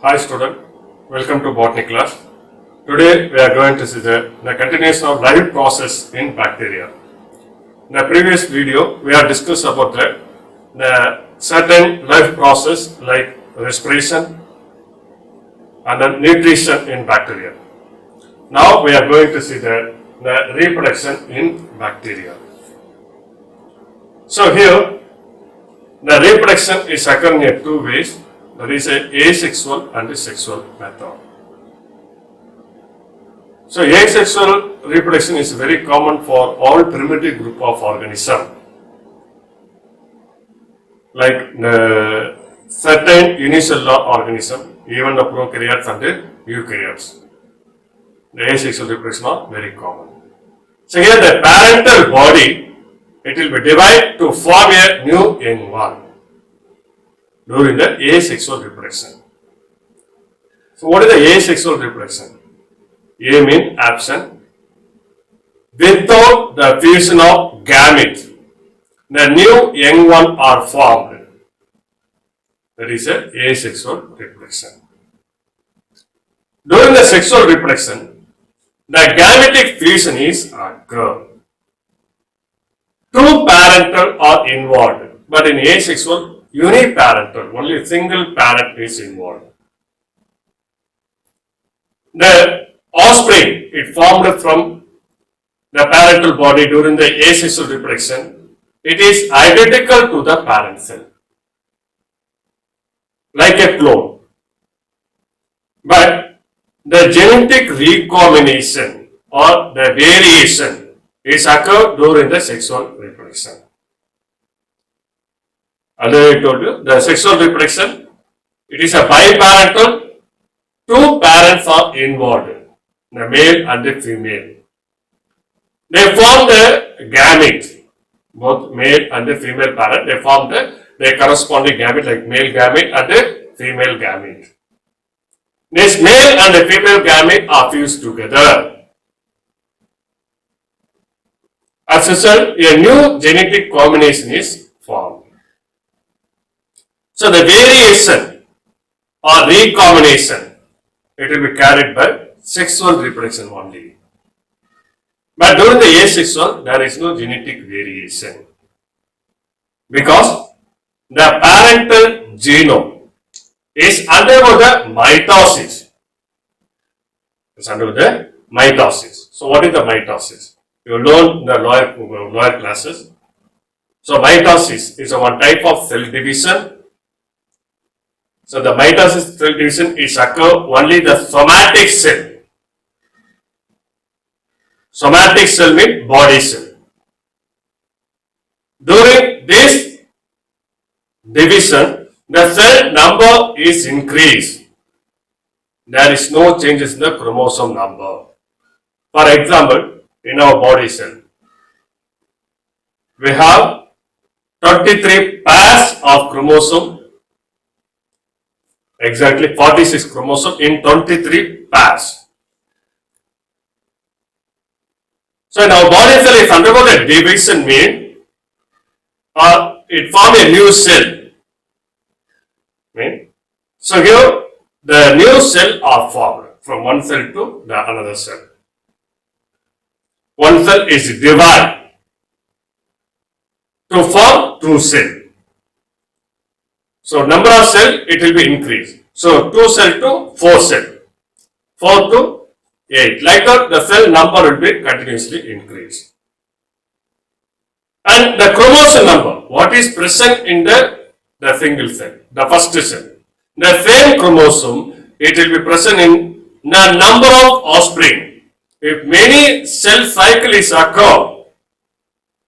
Hi student, welcome to botany class. Today we are going to see the continuation of life process in bacteria. In the previous video we have discussed about the certain life process like respiration and then nutrition in bacteria. Now we are going to see the reproduction in bacteria. So here the reproduction is occurring in two ways. There is a asexual and a sexual method. So asexual reproduction is very common for all primitive group of organisms, like the certain unicellular organism, even the prokaryotes and the eukaryotes. The asexual reproduction are very common. So here the parental body, it will be divided to form a new young one during the asexual reproduction. So what is the asexual reproduction? A means absent. Without the fusion of gametes, the new young one are formed. That is a asexual reproduction. During the sexual reproduction, the gametic fusion is occurred. Two parental are involved, but in asexual, uniparental, only a single parent is involved. The offspring, it formed from the parental body during the asexual reproduction, it is identical to the parent cell, like a clone. But the genetic recombination or the variation is occurred during the sexual reproduction. Already I told you, the sexual reproduction, it is a biparental, two parents are involved, the male and the female. They form the gamete, both male and the female parent, they form the corresponding gamete like male gamete and the female gamete. This male and the female gamete are fused together. As a result, a new genetic combination is formed. So the variation or recombination, it will be carried by sexual reproduction only. But during the asexual, there is no genetic variation because the parental genome is undergo the mitosis. It's undergo the mitosis. So what is the mitosis? You learn in the lower classes. So mitosis is one type of cell division. So the mitosis cell division is occur only the somatic cell. Somatic cell means body cell. During this division, the cell number is increased. There is no changes in the chromosome number. For example, in our body cell, we have 23 pairs of chromosome. Exactly 46 chromosomes in 23 pairs. So in our body cell, if undergo the division mean, it form a new cell. So here the new cell are formed from one cell to the another cell. One cell is divided to form two cells. So number of cell, it will be increased. So 2 cell to 4 cell, 4 to 8. Like that, the cell number will be continuously increased. And the chromosome number, what is present in the single cell, the first cell. The same chromosome, it will be present in the number of offspring. If many cell cycle is occur,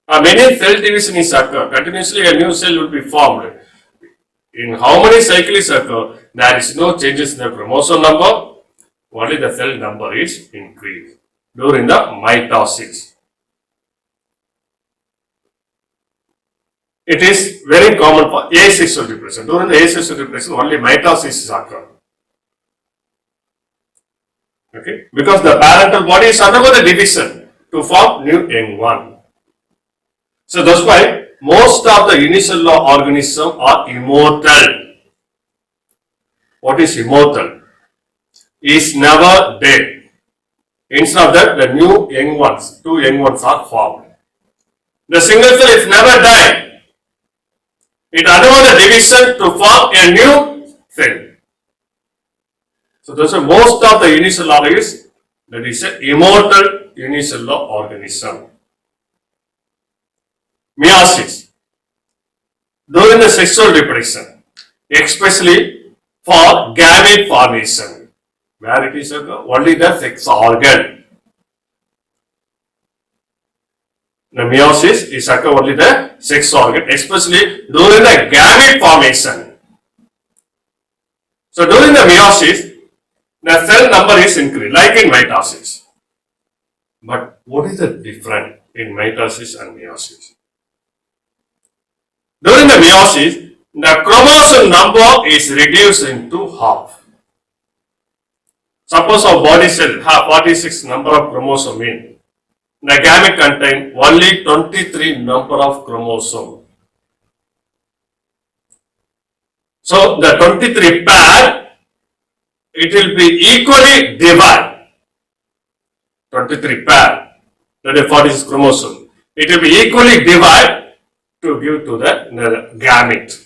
many cell division is occur, continuously a new cell will be formed. In how many cycles occur, there is no changes in the chromosome number, only the cell number is increased during the mitosis. It is very common for asexual reproduction. During the asexual reproduction, only mitosis is occur. Okay, because the parental body is undergo the division to form new young one. So that's why most of the unicellular organisms are immortal. what is immortal, is never dead. Instead of that, the new young ones, two young ones are formed. The single cell is never died. It undergoes the division to form a new cell. So those are most of the unicellular organisms, that is an immortal unicellular organism. Meiosis. During the sexual reproduction, especially for gamete formation, where it is only the sex organ. The meiosis is only the sex organ, especially during the gamete formation. So during the meiosis, the cell number is increased, like in mitosis. But what is the difference in mitosis and meiosis? During the meiosis, the chromosome number is reduced into half. Suppose our body cell have 46 number of chromosomes in. The gamete contain only 23 number of chromosomes. So the 23 pair, it will be equally divided. 23 pair, that is 46 chromosome. It will be equally divided to give to the gamete.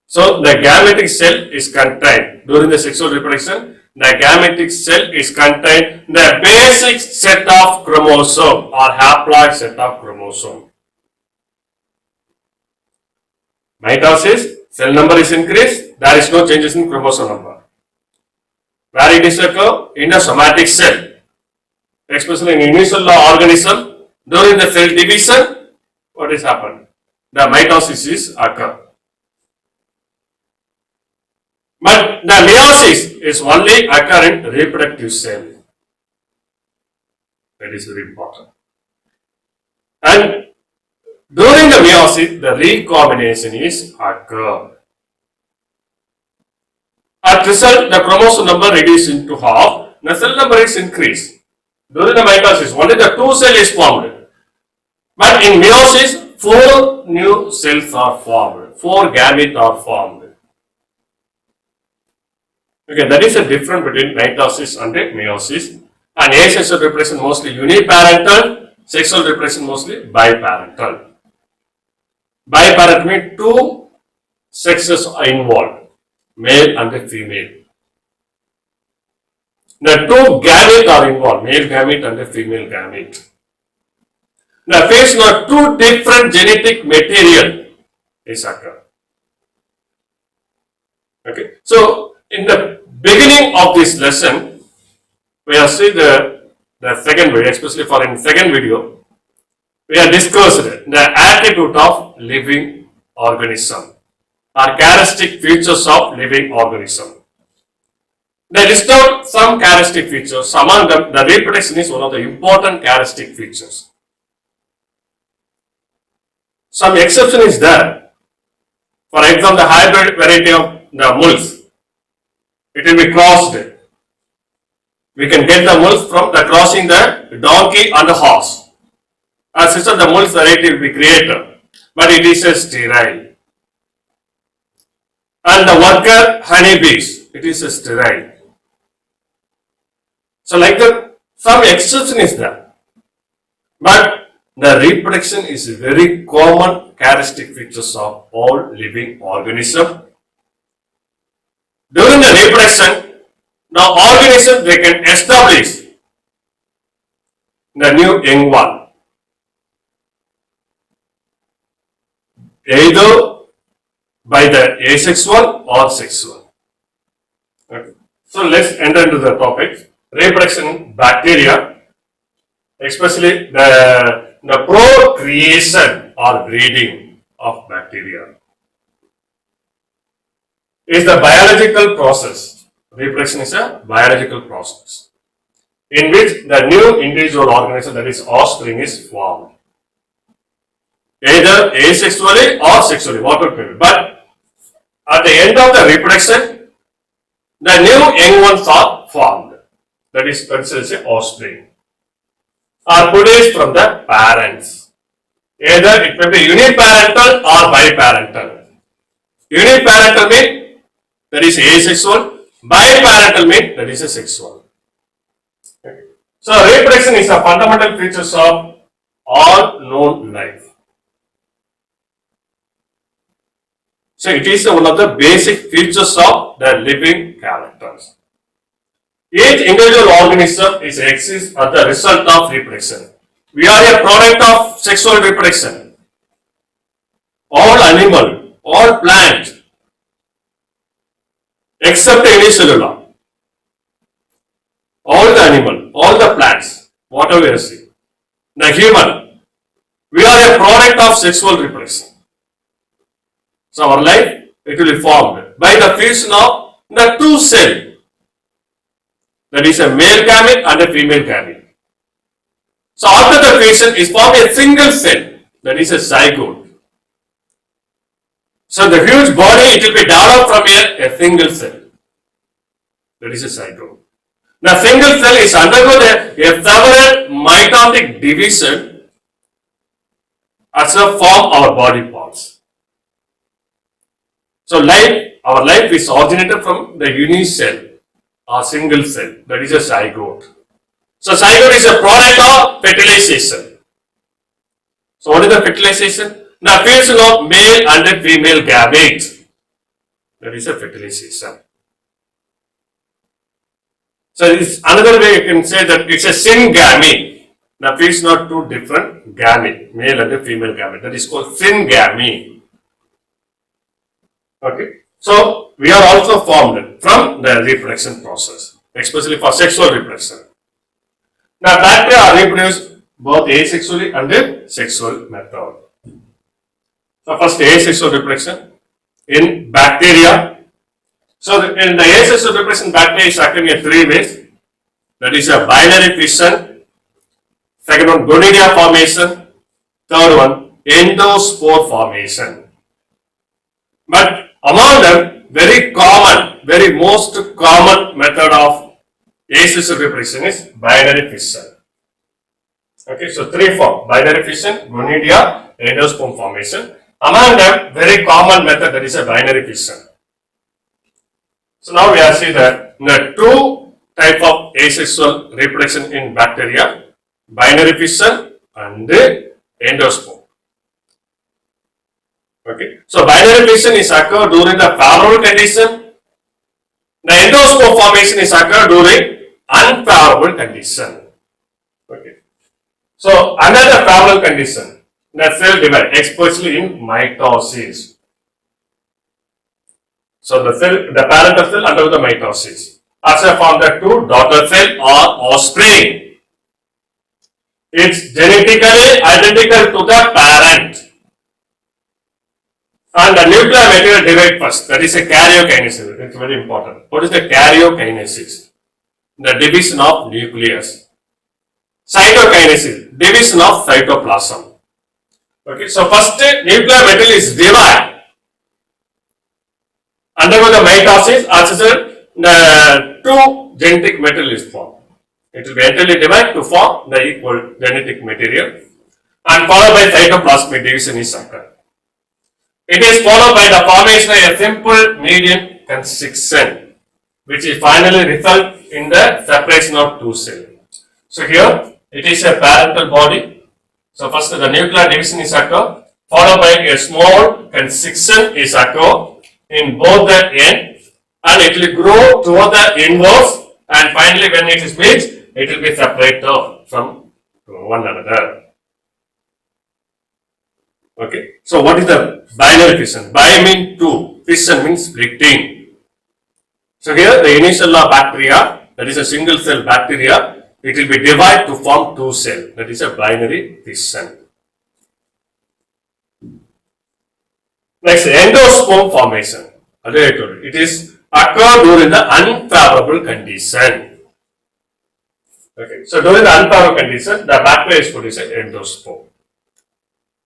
So the gametic cell is contained during the sexual reproduction. The gametic cell is contained the basic set of chromosome or haploid set of chromosome. Mitosis, cell number is increased. There is no changes in chromosome number. Where it is occur? In the somatic cell, especially in unicellular organism, during the cell division, what is happened? The mitosis is occur. But the meiosis is only occur in reproductive cell. That is very important. And during the meiosis, the recombination is occur. At result, the chromosome number reduced into half. The cell number is increased. During the mitosis, only the two cell is formed. But in meiosis, 4 new cells are formed. 4 gametes are formed. Okay, that is the difference between mitosis and meiosis. And asexual reproduction mostly uniparental, sexual reproduction mostly biparental. Biparental means 2 sexes are involved, male and female. The 2 gametes are involved, male gamete and female gamete. The phase now 2 different genetic material is occur. Okay, so in the beginning of this lesson, we have seen the second video, especially for in second video, we have discussed the attribute of living organism or characteristic features of living organism. They list out some characteristic features. Among them, the reproduction is one of the important characteristic features. Some exception is there. For example, the hybrid variety of the mules, it will be crossed. We can get the mules from the crossing the donkey and the horse. As such, the mules variety will be created, but it is a sterile. And the worker honeybees, it is a sterile. So like that, some exception is there. But the reproduction is a very common characteristic features of all living organism. During the reproduction, the organism they can establish the new young one, either by the asexual or sexual. Okay. So let's enter into the topic. Reproduction in bacteria, especially the procreation or breeding of bacteria, is the biological process. Reproduction is a biological process in which the new individual organism, that is offspring, is formed. Either asexually or sexually, whatever. But at the end of the reproduction, the new young ones are formed. That is considered as offspring. Are produced from the parents. Either it may be uniparental or biparental. Uniparental means that is asexual. Biparental means that is a sexual. Okay. So reproduction is a fundamental features of all known life. So it is one of the basic features of the living characters. Each individual organism is exists as the result of reproduction. We are a product of sexual reproduction. All animal, all plant, except unicellular. All the animal, all the plants, whatever you see. The human, we are a product of sexual reproduction. So our life, it will be formed by the fusion of the two cells. That is a male gamete and a female gamete. So after the fusion is formed a single cell, that is a zygote. So the huge body, it will be developed from a single cell, that is a zygote. The single cell is undergo a several mitotic division as a form our body parts. So our life is originated from the unicell or single cell, that is a zygote. So zygote is a product of fertilization. So what is the fertilization? The fusion of male and female gametes, that is a fertilization. So it's another way you can say that it's a syngamy. The fusion of two different gamete, male and female gamete, that is called syngamy. Okay. So we are also formed from the reproduction process, especially for sexual reproduction. Now bacteria are reproduced both asexually and sexual method. So first asexual reproduction in bacteria. So in the asexual reproduction, bacteria is occurring in three ways. That is a binary fission. Second one, gonidia formation. Third one, endospore formation. But among them, very most common method of asexual reproduction is binary fission. Okay, so three forms: binary fission, gonidia, endosperm formation. Among them, very common method, that is a binary fission. So now we are seeing that the two type of asexual reproduction in bacteria: binary fission and endosperm. Okay, so binary fission is occur during the favorable condition. The endosperm formation is occur during unfavorable condition. Okay, so under the favorable condition, the cell divide, especially in mitosis. So the parental cell undergo the mitosis. As a form the two daughter cell or offspring. It's genetically identical to the parent. And the nuclear material divide first, that is a karyokinesis. It's very important. What is the karyokinesis? The division of nucleus. Cytokinesis, division of cytoplasm. Okay, so first nuclear material is divided. Undergo the mitosis, as the two genetic material is formed. It will be entirely divided to form the equal genetic material, and followed by cytoplasmic division is occurred. It is followed by the formation of a simple medium constriction, which is finally result in the separation of two cells. So here it is a parental body. So first the nuclear division is occur, followed by a small constriction is occur in both the ends, and it will grow toward the inwards, and finally when it is reached, it will be separated from one another. Okay, so what is the binary fission? Bi means two, fission means splitting. So here the unicellular bacteria, that is a single cell bacteria, it will be divided to form two cells, that is a binary fission. Next, endosperm formation. It is occur during the unfavorable condition. Okay, so during the unfavorable condition, the bacteria is produced endosperm.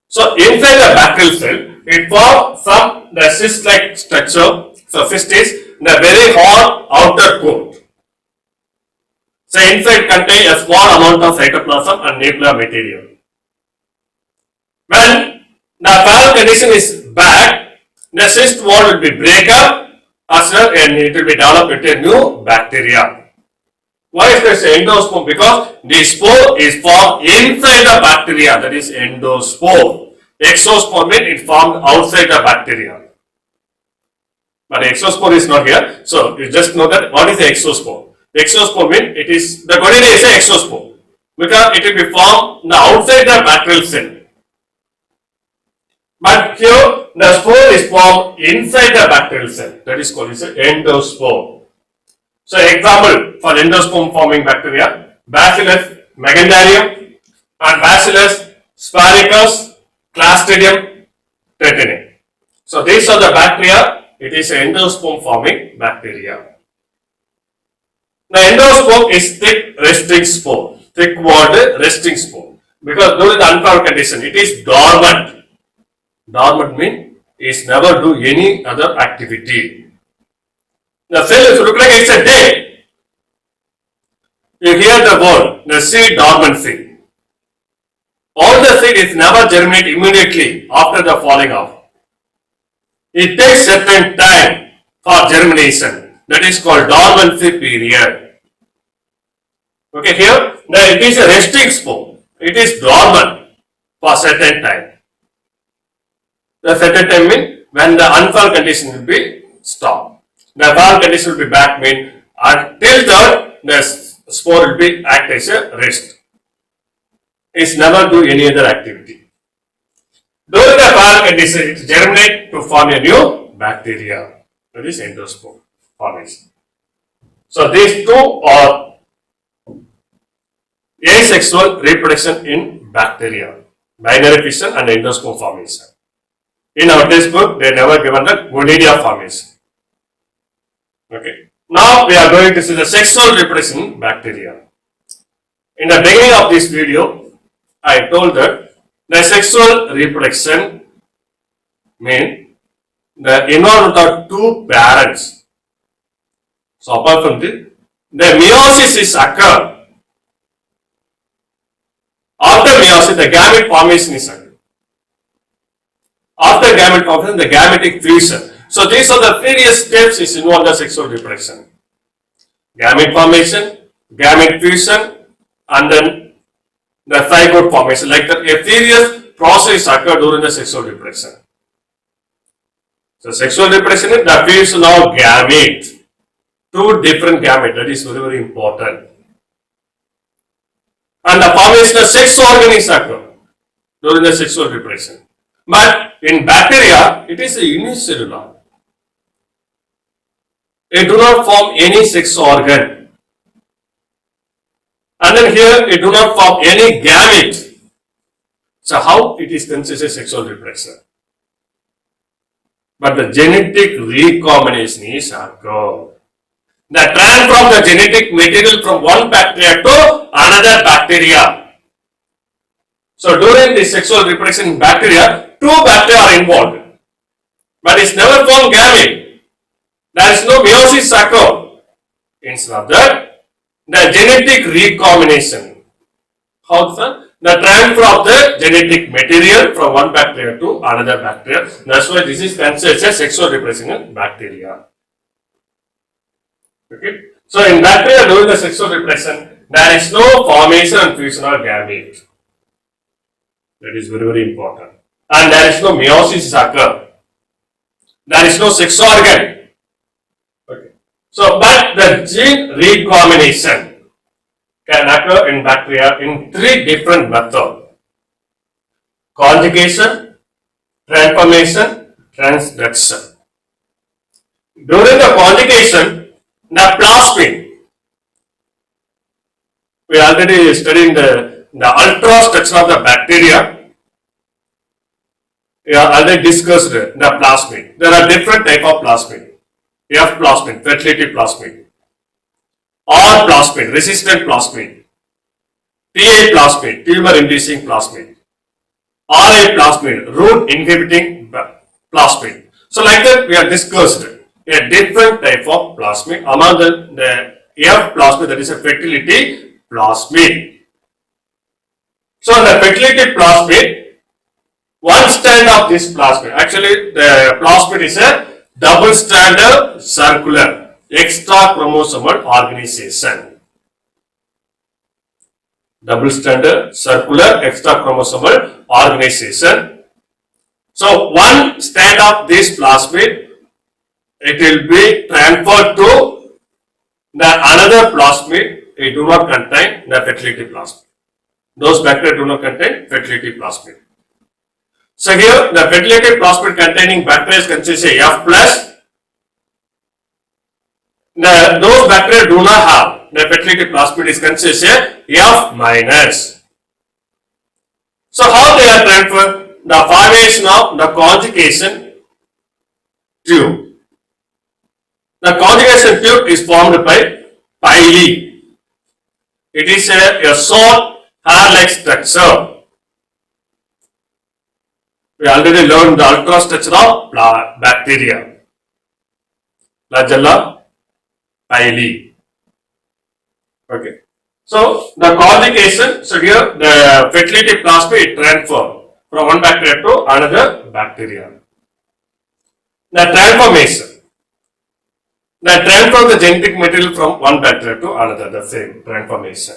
So inside the bacterial cell, it forms the cyst-like structure. So cyst is the very hard outer coat. So inside contain a small amount of cytoplasm and nuclear material. When the favorable condition is bad, the cyst wall will be break up and it will be developed into a new bacteria. Why is this endosperm? Because the spore is formed inside the bacteria, that is endospore. Exospore means it formed outside the bacteria. But exospore is not here, so you just know that what is the exospore. The exospore means it is, the gonidia is an exospore because it will be formed outside the bacterial cell. But here the spore is formed inside the bacterial cell, that is called as endospore. So example for endosperm forming bacteria, Bacillus megendarium and Bacillus sphaericus, Clostridium tetani. So these are the bacteria. It is an endosperm forming bacteria. The endosperm is thick resting spore, thick walled resting spore, because during the uncovered condition it is dormant. Dormant means it never do any other activity. The cell is look like it's a dead. You hear the word, the seed dormancy. All the seed is never germinate immediately after the falling off. It takes certain time for germination. That is called dormancy period. Okay, here it is a resting spore. It is dormant for certain time. The certain time means when the unfall condition will be stopped. The fall condition will be back means until the spore will be act as a rest. It's never do any other activity. During the fall condition, it germinates to form a new bacteria. That is endospore formation. So these two are asexual reproduction in bacteria, binary fission and endosperm formation. In our textbook, they never given the gonidia formation. Okay. Now we are going to see the sexual reproduction in bacteria. In the beginning of this video, I told that the sexual reproduction means the involvement of two parents. So apart from this, the meiosis is occurred. After meiosis, the gamete formation is occurred. After gamete formation, the gametic fusion. So these are the various steps is involved in the sexual reproduction. Gamete formation, gamete fusion, and then the zygote formation. Like that, a various process occur during the sexual reproduction. So sexual reproduction is the fusion of gamete. Two different gamete. That is very, very important. And the formation of sex organ is occur during the sexual reproduction. But in bacteria, it is a unicellular. It do not form any sex organ. And then here it do not form any gamete. So how it is considered sexual reproduction? But the genetic recombination is occurred. The transfer of the genetic material from one bacteria to another bacteria. So during the sexual reproduction in bacteria, two bacteria are involved. But it's never formed gamete. There is no meiosis occurred. Instead of that, the genetic recombination. How the transfer of the genetic material from one bacteria to another bacteria. That's why this is considered as sexual reproduction in bacteria. Okay. So in bacteria during the sexual reproduction, there is no formation and fusion of gamete. That is very, very important. And there is no meiosis occur. There is no sex organ. Okay. So, but the gene recombination can occur in bacteria in three different methods: conjugation, transformation, transduction. During the conjugation, the plasmid, we already studied the ultrastructure of the bacteria. We have already discussed the plasmid. There are different type of plasmid. F plasmid, fertility plasmid, R plasmid, resistant plasmid, TA plasmid, tumor inducing plasmid, RA plasmid, root inhibiting plasmid. So like that we have discussed a different type of plasmid. Among the F plasmid, that is a fertility plasmid. So the fertility plasmid, one strand of this plasmid, actually the plasmid is a double stranded circular extra chromosomal organization. Double stranded circular extra chromosomal organization. So one strand of this plasmid, it will be transferred to the another plasmid. It do not contain the fertility plasmid. Those bacteria do not contain fertility plasmid. So here the fertility plasmid containing bacteria consists of F plus. Those bacteria do not have the fertility plasmid is consists of F minus. So how they are transferred? The formation of the conjugation tube. The conjugation tube is formed by pili. It is a short hair-like structure. We already learned the ultrastructure of bacteria. Flagella pili. Okay. So the conjugation, so here the fertility plasmid transfer from one bacteria to another bacteria. The transformation. The transfer of the genetic material from one bacteria to another, the same transformation.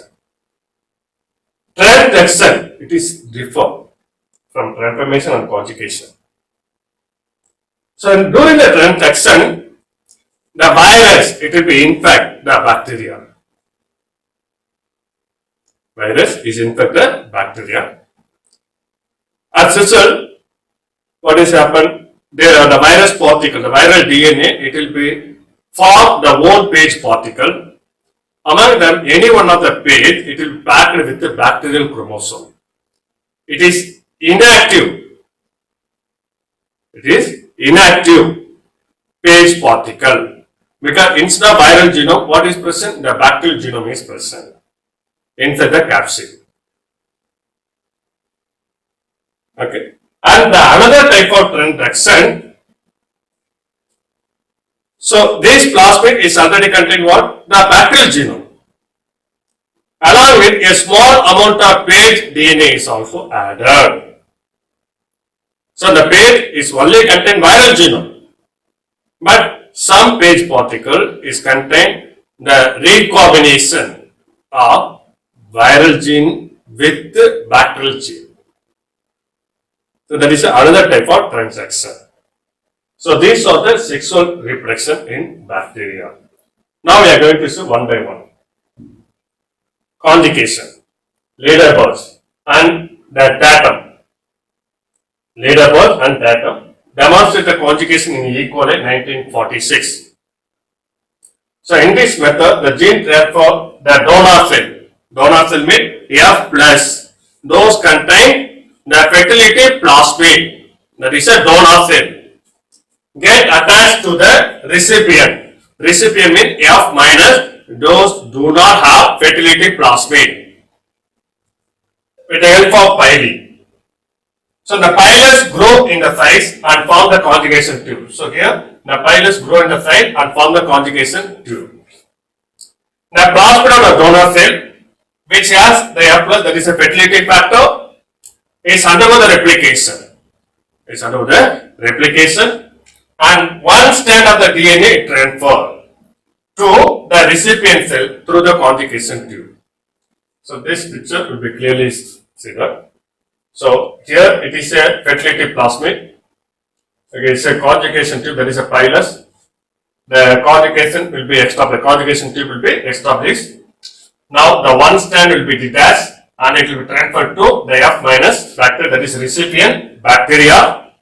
Transduction, it is different from transformation and conjugation. So during the transduction, the virus, it will be infect the bacteria. Virus is infect the bacteria. As a result, what is happened? The virus particle, the viral DNA, it will be form the one page particle. Among them, any one of the page, it will be packed with the bacterial chromosome. It is inactive. It is inactive page particle. Because instead of viral genome, what is present? The bacterial genome is present inside the capsule. Okay. And the another type of transduction. So this plasmid is already contain what? The bacterial genome. Along with a small amount of page DNA is also added. So the page is only contain viral genome. But some page particle is contain the recombination of viral gene with bacterial gene. So that is another type of transaction. So these are the sexual reproduction in bacteria. Now we are going to see one by one. Conjugation, leader birth and the datum. Leader birth and datum demonstrate the conjugation in E. coli 1946. So in this method, the gene transfer the donor cell means F plus. Those contain the fertility plasmid, that is a donor cell, get attached to the recipient. Recipient means F minus. Those do not have fertility plasmid with the help of pili. So the pilus grow in the size and form the conjugation tube. So here the pilus grow in the size and form the conjugation tube. The plasmid of the donor cell, which has the F plus, that is a fertility factor, is undergo the replication. Is undergo the replication, and one strand of the DNA transfer to the recipient cell through the conjugation tube. So this picture will be clearly seen. So here it is a fertility plasmid. Okay, it's a conjugation tube, that is a pilus. The conjugation will be established. The conjugation tube will be established. Now the one strand will be detached and it will be transferred to the F minus bacteria, that is recipient bacteria.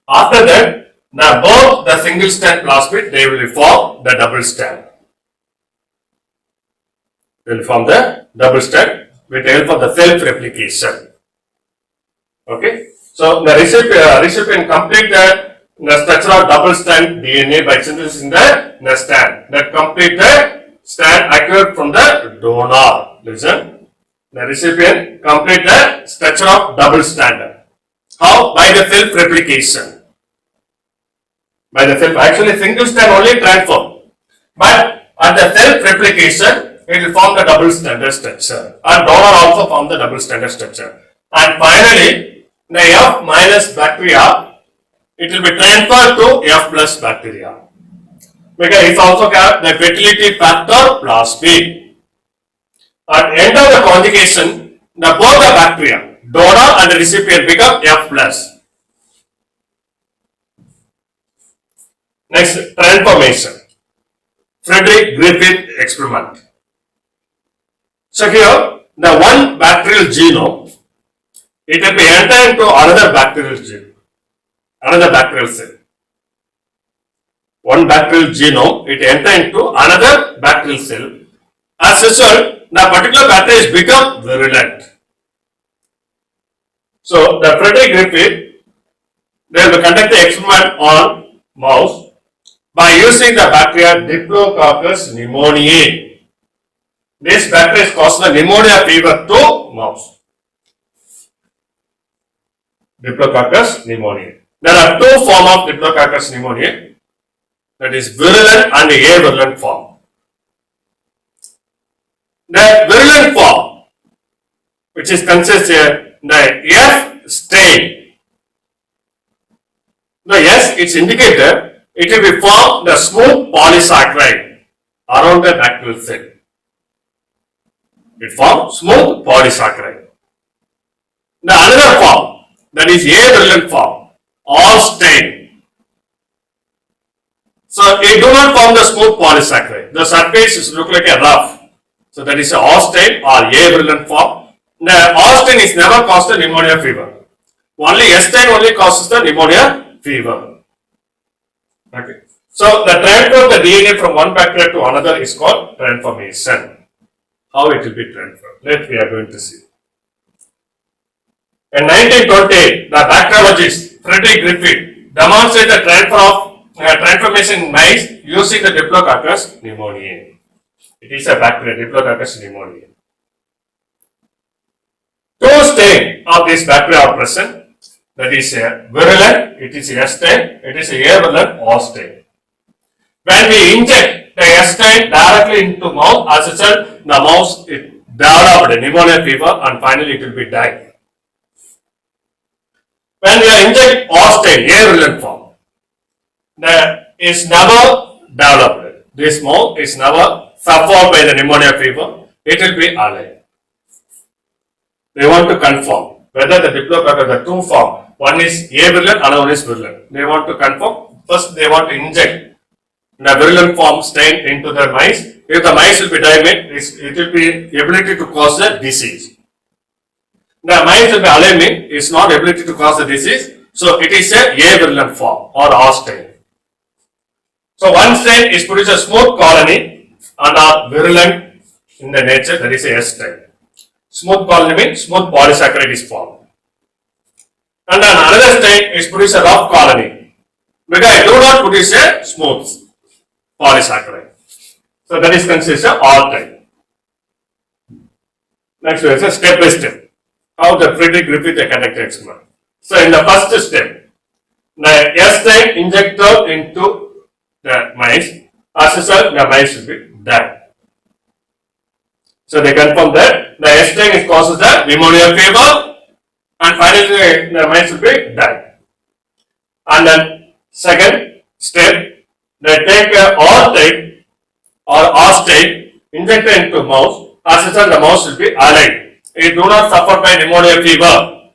After that, both the single strand plasmid, they will form the double strand. They will form the double strand with the help of the self-replication. Okay. So the recipient complete the structure of double strand DNA by synthesis in the strand. That complete the strand acquired from the donor. Listen. The recipient complete the structure of double strand. How? By the self-replication. By the self, actually single strand only transform. But at the self-replication, it will form the double stranded structure. And donor also form the double stranded structure. And finally, the F minus bacteria it will be transferred to F plus bacteria. Because it also has the fertility factor plus B. At end of the conjugation, both the bacteria, donor and the recipient, become F plus. Next, transformation. Frederick Griffith experiment. So here, the one bacterial genome, it will be entered into another bacterial gene, another bacterial cell. One bacterial genome, it enter into another bacterial cell. As a result, the particular bacteria is become virulent. So the Frederick Griffith, they will conduct the experiment on mouse by using the bacteria Diplococcus pneumoniae. This bacteria causes the pneumonia fever to mouse. Diplococcus pneumoniae. There are two forms of Diplococcus pneumoniae. That is virulent and avirulent form. The virulent form, which is consists here, the F stain. The S, its indicator, it will be formed the smooth polysaccharide around the bacterial cell. It forms smooth polysaccharide. The another form, that is avirulent form, all stain. So it do not form the smooth polysaccharide. The surface is look like a rough. So that is a Austin or avirulent form. The Austin is never caused the pneumonia fever. Only S-stain only causes the pneumonia fever. Okay. So the transfer of the DNA from one bacteria to another is called transformation. How it will be transferred? Let we are going to see. In 1928, the bacteriologist Frederick Griffith demonstrated the transfer of transformation in mice using the Diplococcus pneumoniae. It is a bacteria, Diplococcus pneumoniae. Two strains of this bacteria are present. That is a virulent, it is a S strain, it is a avirulent O strain. When we inject the S strain directly into mouse, as a result, the mouse it developed pneumonia fever and finally it will be died. When we inject O strain, avirulent form, is never developed. This mouse is never suffered by the pneumonia fever. It will be alive. They want to confirm whether the Diplococcus, the two form, one is avirulent, another one is virulent. They want to confirm. First, they want to inject the virulent form strain into the mice. If the mice will be dying, it will be ability to cause the disease. The mice will be alive, is not ability to cause the disease. So it is a avirulent form or O strain. So one strain is produced a smooth colony and are virulent in the nature, that is a S strain. Smooth colony means smooth polysaccharide is formed. And then another strain is produced a rough colony because I do not produce a smooth polysaccharide. So that is considered all type. Next is a step by step. How the Frederick Griffith conducted experiment. So in the first step, the S strain injected into the mice, as a result, the mice will be dead. So they confirm that the S strain causes the pneumonia fever and finally the mice will be dead. And then second step, they take a all type or O strain injected into mouse, as a result the mouse will be alive. It do not suffer by pneumonia fever.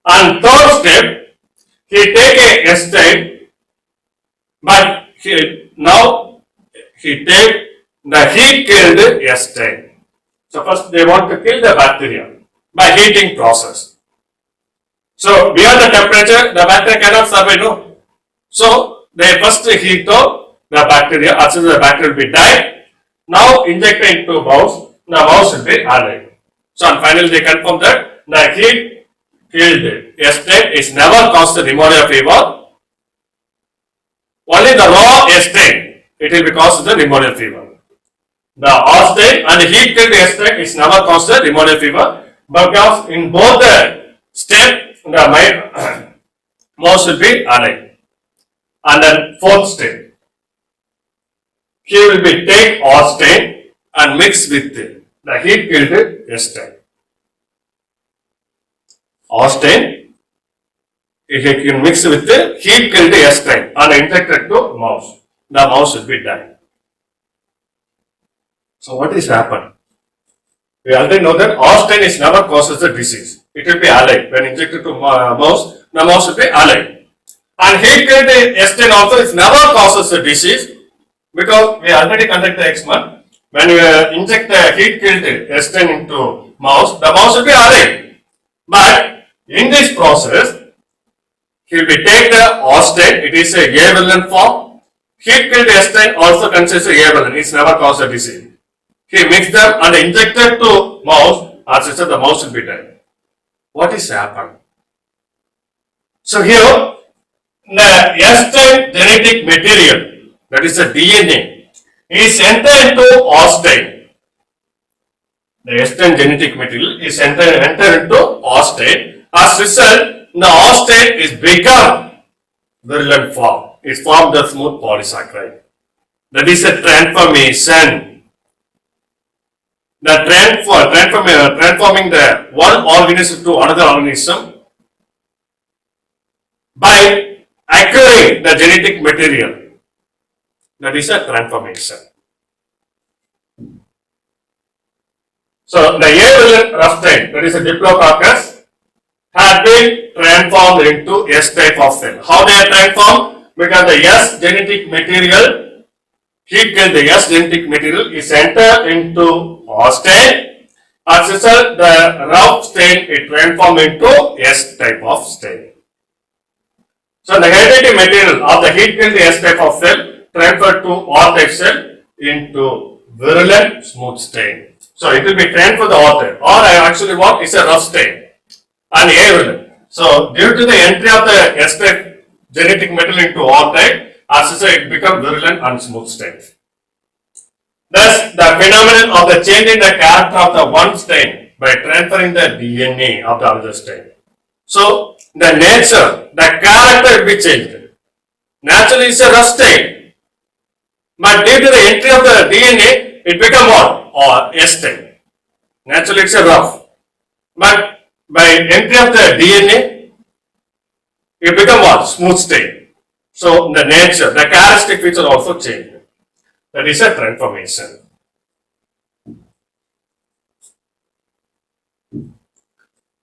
And third step, he take a S strain, but now he take the heat killed S strain. So first they want to kill the bacteria by heating process. So beyond the temperature, the bacteria cannot survive. No. So they first heat the bacteria, as soon as the bacteria will be died. Now inject it into mouse, the mouse will be alive. So and finally they confirm that the heat killed S strain is never caused the pneumonia fever. Only the raw S strain, it will be caused the pneumonia fever. The O strain and the heat killed S strain is never caused the pneumonia fever, because in both the step the mouse will be alive. And then fourth step, he will be take O strain and mix with the heat killed S strain. O strain If you can mix with the heat killed S strain and injected to mouse, the mouse will be dying. So what is happened? We already know that R strain is never causes the disease. It will be alive. When injected to mouse, the mouse will be alive. And heat killed S strain also is never causes the disease because we already conduct the experiment. When you inject the heat killed S strain into mouse, the mouse will be alive. But in this process, he will take the R strain, it is a avalent form. Heat killed S strain also consists of avalent, it's never caused a disease. He mixed them and injected to mouse, as I said, the mouse will be dead. What is happened? So here, the S strain genetic material, that is the DNA, is entered into R strain. The S strain genetic material is entered into R strain. As a result, the R strain is become virulent form. It formed the smooth polysaccharide. That is a transformation. The transforming the one organism to another organism by acquiring the genetic material. That is a transformation. So the avalent rough strain, that is a Diplococcus, had been transformed into S type of cell. How they are transformed? Because the S genetic material, heat killed the S genetic material is entered into R strain. As a result, the rough strain is transformed into S type of strain. So the genetic material of the heat killed S type of cell transferred to R type cell into virulent smooth strain. So it will be transferred to the R type. Or actually what is a rough strain and avalent. So due to the entry of the S type genetic material into R type, as I said, it becomes virulent and smooth strain. Thus, the phenomenon of the change in the character of the one strain by transferring the DNA of the other strain. So, the nature, the character will be changed. Naturally, it's a rough strain. But due to the entry of the DNA, it becomes what? Or S strain. Naturally, it's a rough. But by entry of the DNA, it becomes what? Smooth strain. So, the nature, the characteristic feature also change. That is a transformation.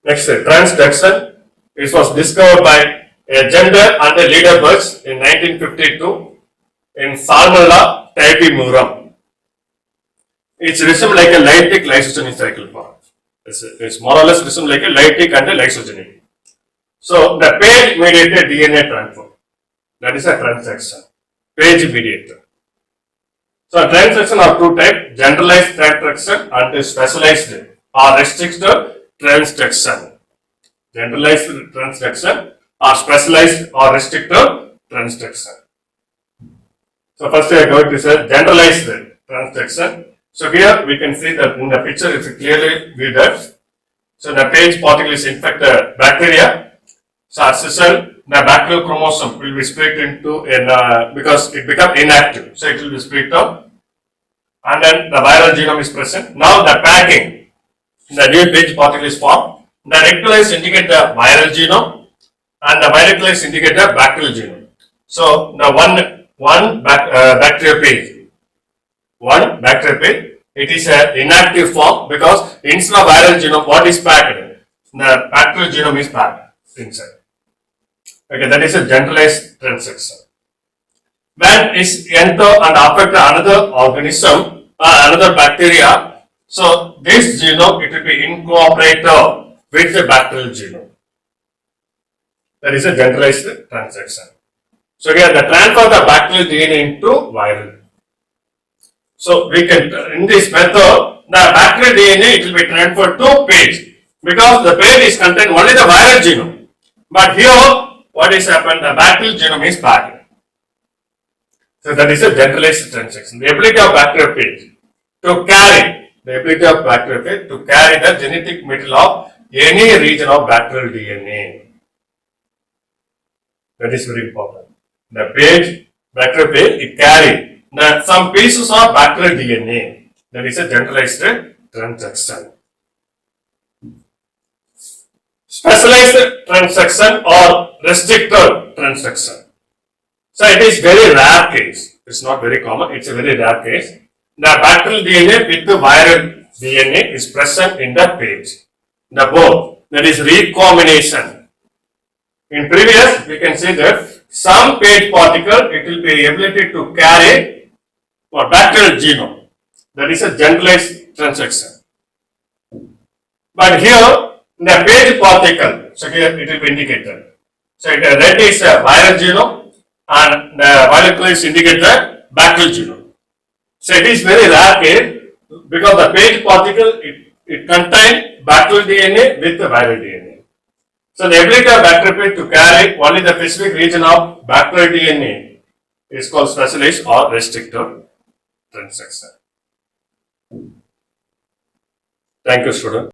Next, transduction. It was discovered by Gender and Liederberg in 1952 in Salmonella typhimurium. It's resumed like a lytic lysogenic cycle product. It's more or less resumed like a lytic and a lysogenic. So the page mediated DNA transfer. That is a transduction. Page mediator. So transduction are two types: generalized transduction and specialized or restricted transduction. Generalized transduction or specialized or restricted transduction. So first we are going to say generalized transduction. So here we can see that in the picture if you clearly read that. So the page particle is infected bacteria. So as a result, the bacterial chromosome will be split into because it becomes inactive. So it will be split out. And then the viral genome is present. Now the packing, the new page particle is formed. The rectangles indicate the viral genome and the birectangles indicate the bacterial genome. So the one bacterial page, it is an inactive form because instead of viral genome, what is packed? The bacterial genome is packed inside. Okay, that is a generalized transduction. When it enter and affect another organism, another bacteria, so this genome it will be incorporated with the bacterial genome. That is a generalized transduction. So here the transfer of the bacterial DNA into viral. So we can, in this method, the bacterial DNA it will be transferred to page because the page is contain only the viral genome. But here, what is happened? The bacterial genome is packed. So that is a generalized transduction. The ability of bacterial page to carry the genetic material of any region of bacterial DNA. That is very important. The bacterial page, it carry some pieces of bacterial DNA. That is a generalized transduction. Specialized transduction or restrictor transduction. So it is very rare case. It's not very common. It's a very rare case. The bacterial DNA with the viral DNA is present in the page. The both. That is recombination. In previous, we can see that some page particle, it will be ability to carry for bacterial genome. That is a generalized transaction. But here, the page particle, so here it will be indicated. So red is a viral genome and the violet color is indicate the bacterial genome. So it is very rare case because the page particle, it contains bacterial DNA with the viral DNA. So the ability of bacteriophage to carry only the specific region of bacterial DNA is called specialized or restrictor transaction. Thank you, student.